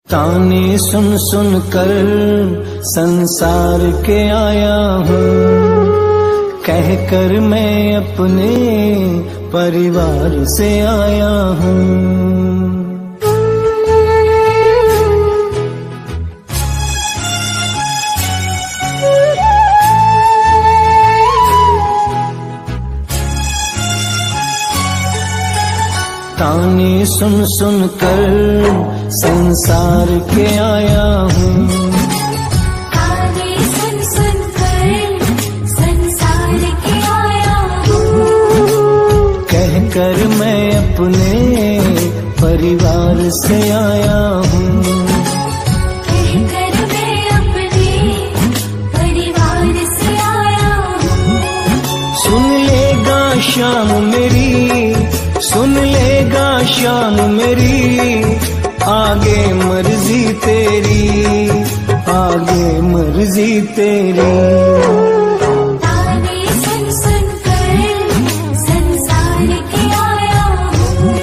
ताने सुन सुन कर संसार के आया हूँ, कह कर मैं अपने परिवार से आया हूँ। ताने सुन सुन कर संसार के आया हूँ, ताने सुन सुन कर संसार के आया हूँ, कह कर मैं अपने परिवार से आया हूँ। कह कर मैं अपने परिवार से आया हूँ। सुन लेगा शाम मेरी, सुन लेगा शान मेरी, आगे मर्जी तेरी, आगे मर्जी तेरी। ताने सुन सुन कर संसार के आया हूँ,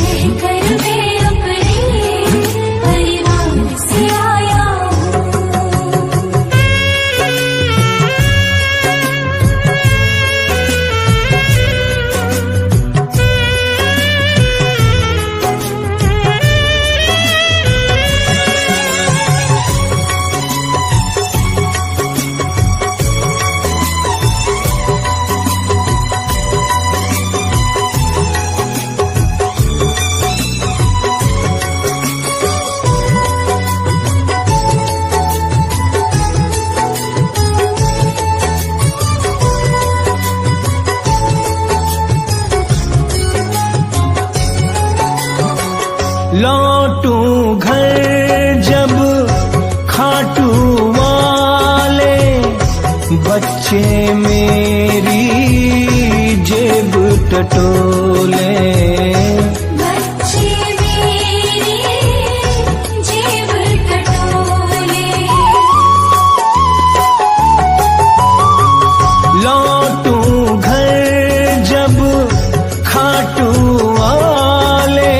कह कर मैं अपने परिवार से आया लौटूं घर जब खाटू वाले, बच्चे मेरी जेब टटोले। बच्चे मेरी जेब टटोले। लौटूं घर जब खाटू वाले,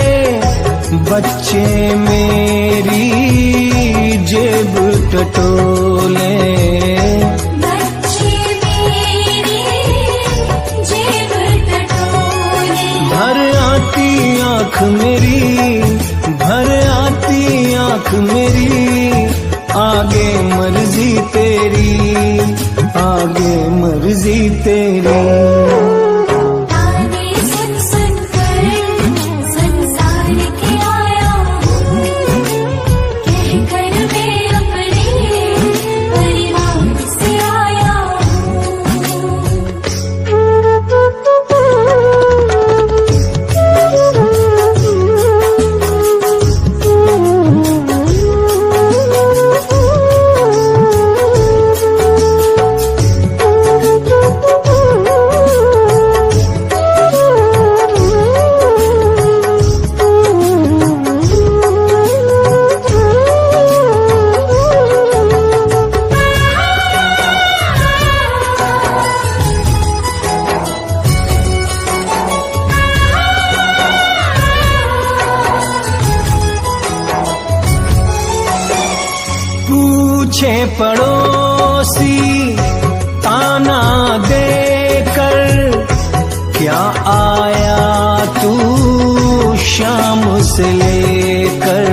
बच्चे मेरी जेब टटोले। बच्चे मेरी जेब टटोले। भर आती आँख मेरी, भर आती आँख मेरी, आगे मर्जी तेरी, आगे मर्जी तेरी। ताने सुन सुन कर संसार के आया हूँ, कह कर मैं अपने परिवार से आया पूछे पड़ोसी ताना देकर, क्या आया तू शाम से लेकर।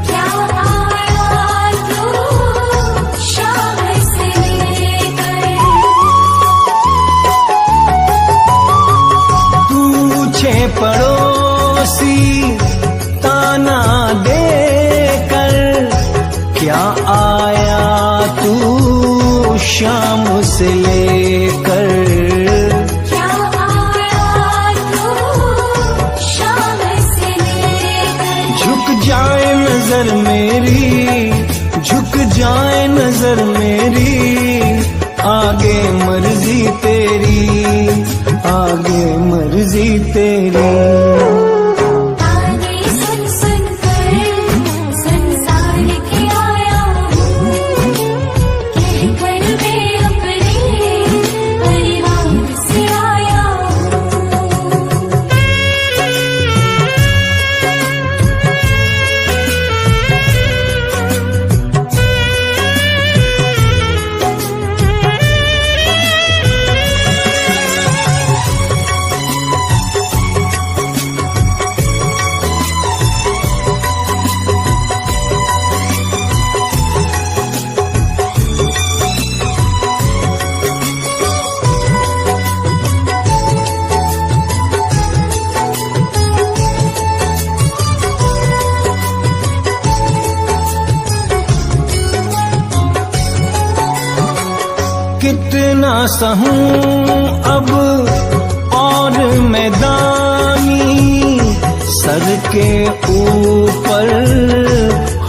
क्या आया तू शाम से लेकर। पूछे पड़ोसी ताना देकर, क्या आया तू शाम से लेकर। क्या आया तू शाम से लेकर। झुक जाए नजर मेरी, झुक जाए नजर मेरी, आगे मर्जी तेरी, आगे मर्जी तेरी। ताने सुन सुन कर संसार के आया हूँ, कह कर मैं अपने परिवार से आया हूँ। कितना सहूं अब और मैदानी, सर के ऊपर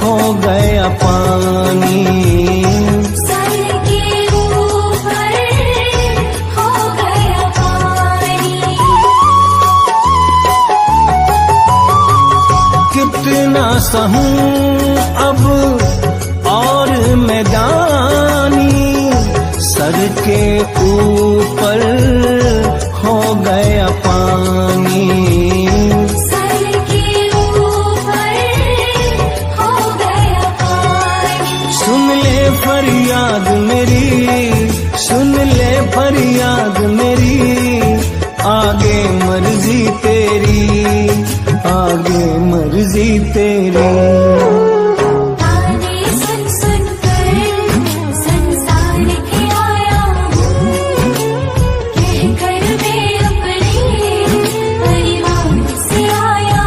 हो गया पानी। सर के ऊपर हो गया पानी। कितना सहूं अब और मैदानी, सर के ऊपर हो गया पानी। सर के ऊपर हो गया पानी। सुन ले फरियाद मेरी, सुन ले फरियाद मेरी, आगे मर्जी तेरी, आगे मर्जी तेरी। ताने सुन सुन कर संसार के आया हूँ, कहकर मैं अपने परिवार से आया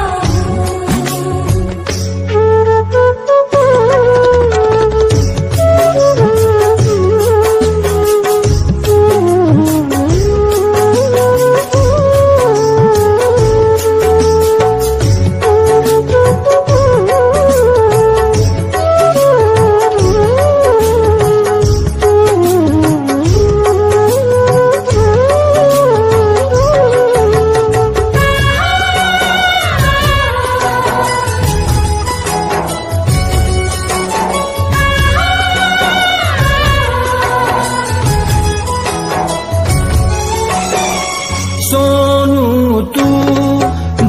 सोनू तू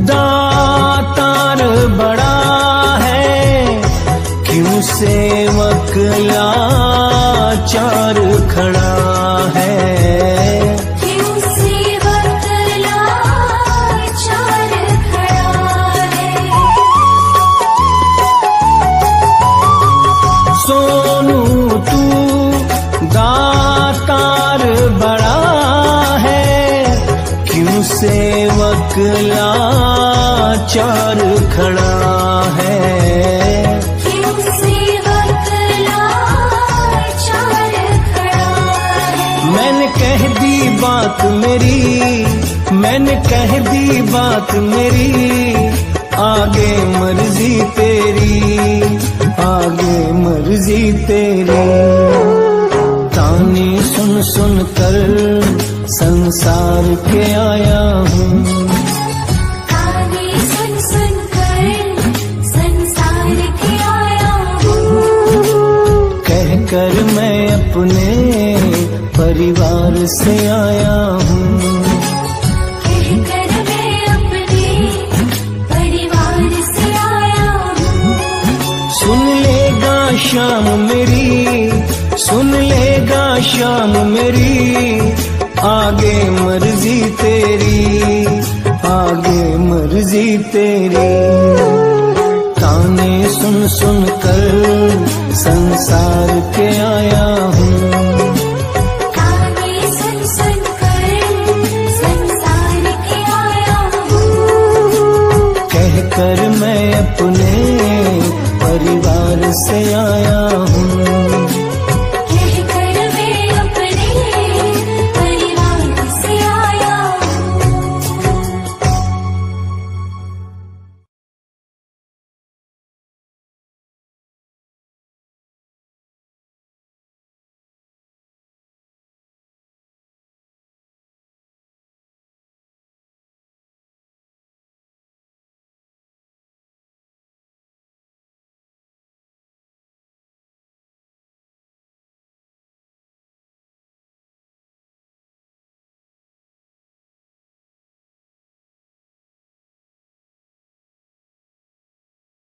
दातार बड़ा है, क्यों सेवक लाचार खड़ा है। क्यों सेवक लाचार खड़ा है। सोनू तू दातार बड़ा है, क्यों सेवक लाचार खड़ा है। क्यों सेवक लाचार खड़ा है। मैंने कह दी बात मेरी, मैंने कह दी बात मेरी, आगे मर्जी तेरी, आगे मर्जी तेरी। ताने सुन सुन कर संसार के आया हूँ, ताने सुन सुन कर संसार के आया हूँ, कहकर मैं अपने परिवार से आया हूँ। कहकर मैं अपने परिवार से आया हूँ। सुन लेगा शाम मेरी, सुन लेगा शाम मेरी, आगे मर्जी तेरी, आगे मर्जी तेरी। ताने सुन सुन कर संसार के आया हूँ, ताने सुन सुन कर संसार के आया हूँ। कहकर मैं अपने परिवार से आया हूँ।